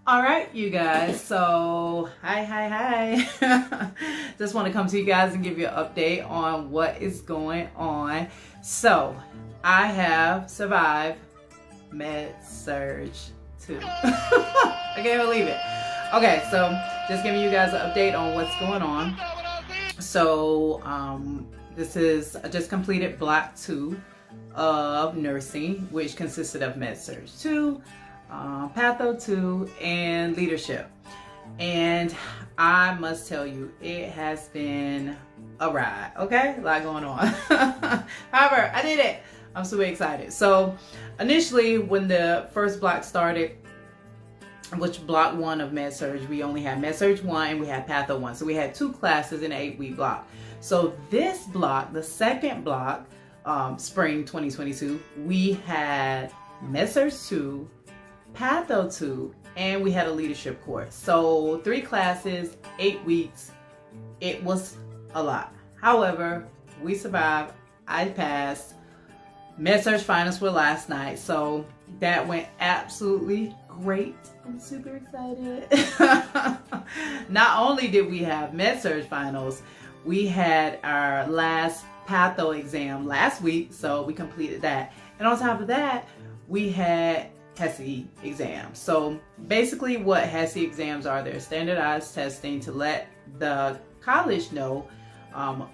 All right, you guys. So, hi. Just want to come to you guys and give you an update on what is going on. So, I have survived Med-Surg II. I can't believe it. Okay, so just giving you guys an update on what's going on. So, this is I just completed block 2 of nursing, which consisted of Med-Surg II, Patho 2, and leadership. And I must tell you, it has been a ride. Okay, a lot going on. However, I did it. I'm super excited. So initially, when the first block started, which block 1 of Med-Surg, we only had Med-Surg 1 and we had Patho 1. So we had 2 classes in an 8-week block. So this block, the second block, spring 2022, we had Med-Surg 2, Patho 2, and we had a leadership course. So 3 classes, 8 weeks. It was a lot. However, we survived. I passed. Med-Surg finals were last night, so that went absolutely great. I'm super excited. Not only did we have Med-Surg finals, we had our last Patho exam last week, so we completed that. And on top of that, we had HESI exams. So basically what HESI exams are, they're standardized testing to let the college know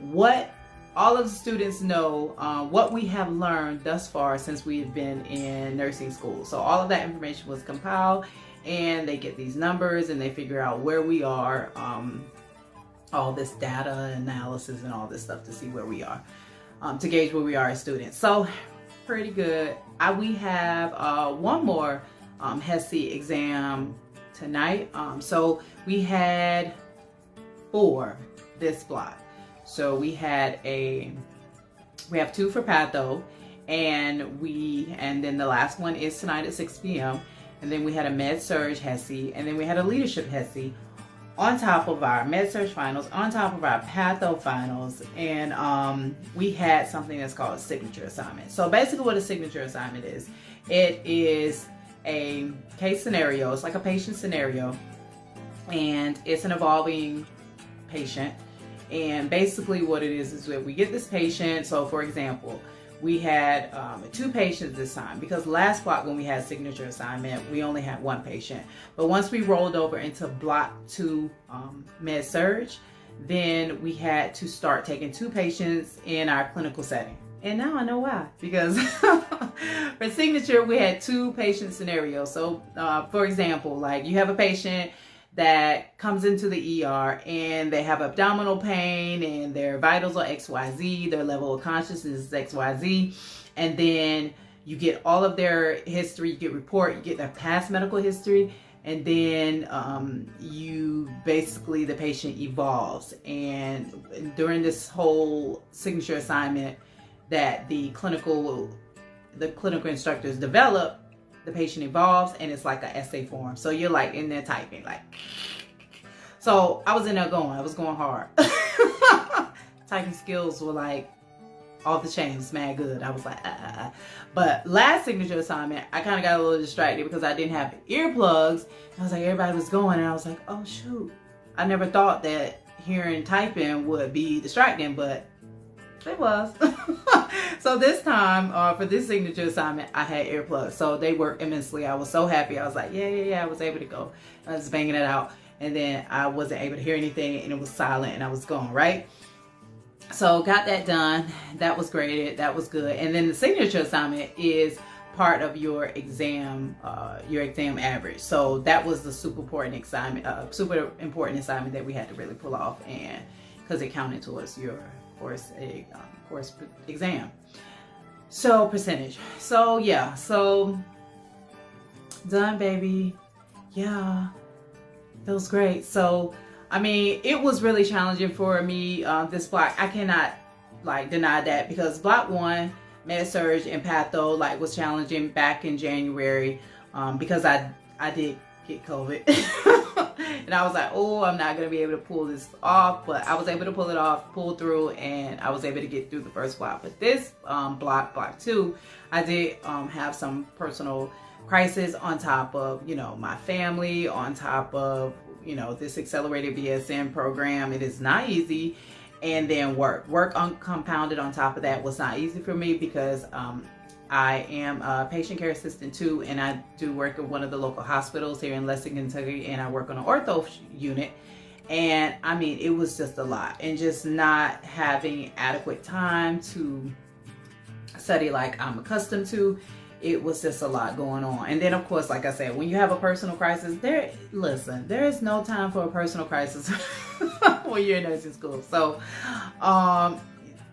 what all of the students know, what we have learned thus far since we've been in nursing school. So all of that information was compiled, and they get these numbers and they figure out where we are, all this data analysis and all this stuff to see where we are, to gauge where we are as students. So pretty good. We have one more HESI exam tonight. So we had 4 this block. So we have 2 for Patho, and then the last one is tonight at 6 p.m. And then we had a Med-Surg HESI, and then we had a leadership HESI on top of our Med-Surg finals, on top of our Patho finals, and we had something that's called a signature assignment. So basically what a signature assignment is, it is a case scenario. It's like a patient scenario, and it's an evolving patient. And basically what it is that we get this patient. So for example, we had 2 patients this time, because last block when we had signature assignment, we only had 1 patient. But once we rolled over into block 2 Med-Surg, then we had to start taking 2 patients in our clinical setting. And now I know why, because for signature, we had 2 patient scenarios. So for example, like you have a patient that comes into the ER and they have abdominal pain and their vitals are XYZ, their level of consciousness is XYZ, and then you get all of their history, you get report, you get their past medical history, and then the patient evolves. And during this whole signature assignment that the clinical instructors develop, the patient evolves, and it's like an essay form. So you're like in there typing, like. So I was in there I was going hard. Typing skills were like off the chains, mad good. I was like, But last signature assignment, I kind of got a little distracted because I didn't have earplugs. I was like, everybody was going, and I was like, oh shoot. I never thought that hearing typing would be distracting, but it was. So this time, for this signature assignment, I had earplugs. So they worked immensely. I was so happy. I was like, yeah, I was able to go. I was banging it out. And then I wasn't able to hear anything, and it was silent, and I was gone, right? So got that done. That was graded. That was good. And then the signature assignment is part of your exam average. So that was the super important assignment that we had to really pull off, and because it counted towards your course exam. So percentage. So yeah, so done, baby. Yeah, feels great. So I mean, it was really challenging for me, this block. I cannot deny that, because block 1 Med-Surg and Patho was challenging back in January, because I did get COVID. And I was like, oh, I'm not going to be able to pull this off. But I was able to pull it off, pull through, and I was able to get through the first block. But this block 2, I did have some personal crisis, on top of, you know, my family, on top of, you know, this accelerated BSN program. It is not easy. And then work compounded on top of that was not easy for me because I am a patient care assistant too, and I do work at one of the local hospitals here in Lexington, Kentucky, and I work on an ortho unit. And I mean, it was just a lot, and just not having adequate time to study like I'm accustomed to. It was just a lot going on. And then of course, like I said, when you have a personal crisis, there is no time for a personal crisis when you're in nursing school. So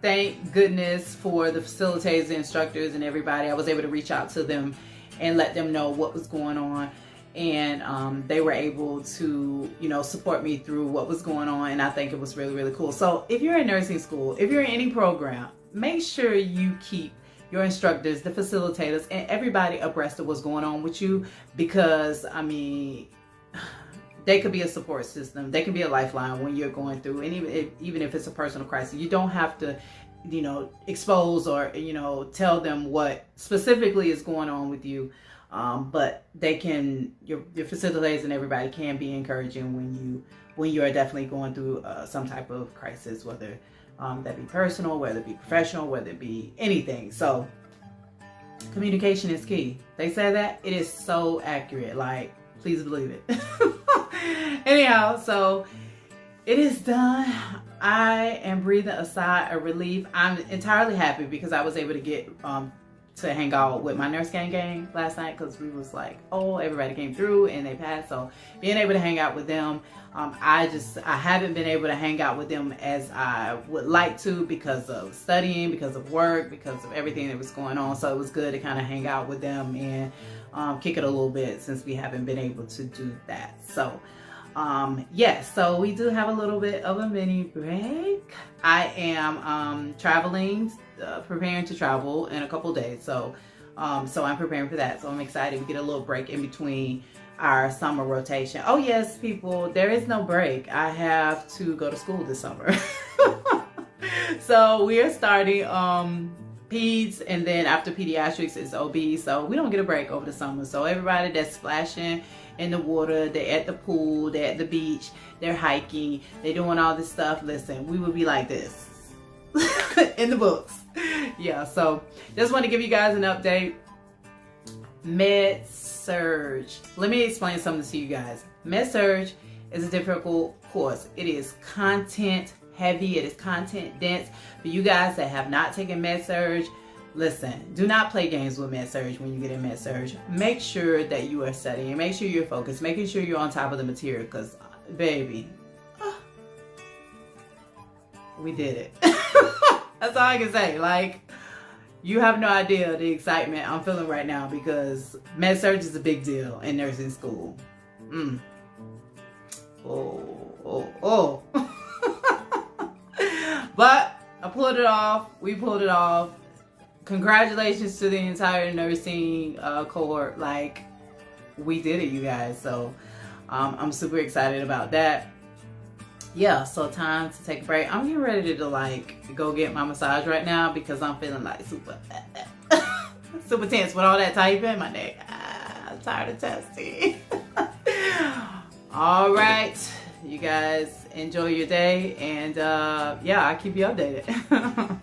thank goodness for the facilitators, the instructors, and everybody. I was able to reach out to them and let them know what was going on. And they were able to, you know, support me through what was going on. And I think it was really, really cool. So if you're in nursing school, if you're in any program, make sure you keep your instructors, the facilitators, and everybody abreast of what's going on with you, because I mean, they could be a support system. They can be a lifeline when you're going through, and even if it's a personal crisis, you don't have to, you know, expose or, you know, tell them what specifically is going on with you. But they can, your facilitators and everybody can be encouraging when you are definitely going through some type of crisis, whether that be personal, whether it be professional, whether it be anything. So communication is key. They say that, it is so accurate. Like, please believe it. Anyhow, so it is done. I am breathing a sigh of relief. I'm entirely happy because I was able to get to hang out with my nurse gang last night, because we was like, oh, everybody came through and they passed. So being able to hang out with them, I haven't been able to hang out with them as I would like to because of studying, because of work, because of everything that was going on. So it was good to kind of hang out with them and kick it a little bit, since we haven't been able to do that. So yes, so we do have a little bit of a mini break. I am traveling, preparing to travel in a couple days. So I'm preparing for that. So I'm excited. We get a little break in between our summer rotation. Oh yes, people, there is no break. I have to go to school this summer. So we are starting peds, and then after pediatrics is OB. So we don't get a break over the summer. So everybody that's splashing in the water, they're at the pool, they're at the beach, they're hiking, they're doing all this stuff. Listen, we would be like this in the books. Yeah, so just want to give you guys an update. Med-Surg. Let me explain something to you guys. Med-Surg is a difficult course. It is content heavy. It is content dense. For you guys that have not taken Med-Surg, listen, do not play games with Med-Surg when you get in Med-Surg. Make sure that you are studying. Make sure you're focused. Making sure you're on top of the material, because, baby, we did it. That's all I can say. Like, you have no idea the excitement I'm feeling right now, because Med-Surg is a big deal in nursing school. Oh. But I pulled it off. We pulled it off. Congratulations to the entire nursing cohort. Like, we did it, you guys. So I'm super excited about that. Yeah, so time to take a break. I'm getting ready to like go get my massage right now, because I'm feeling like super super tense with all that typing in my neck. I'm tired of testing. All right, you guys enjoy your day, and yeah, I'll keep you updated.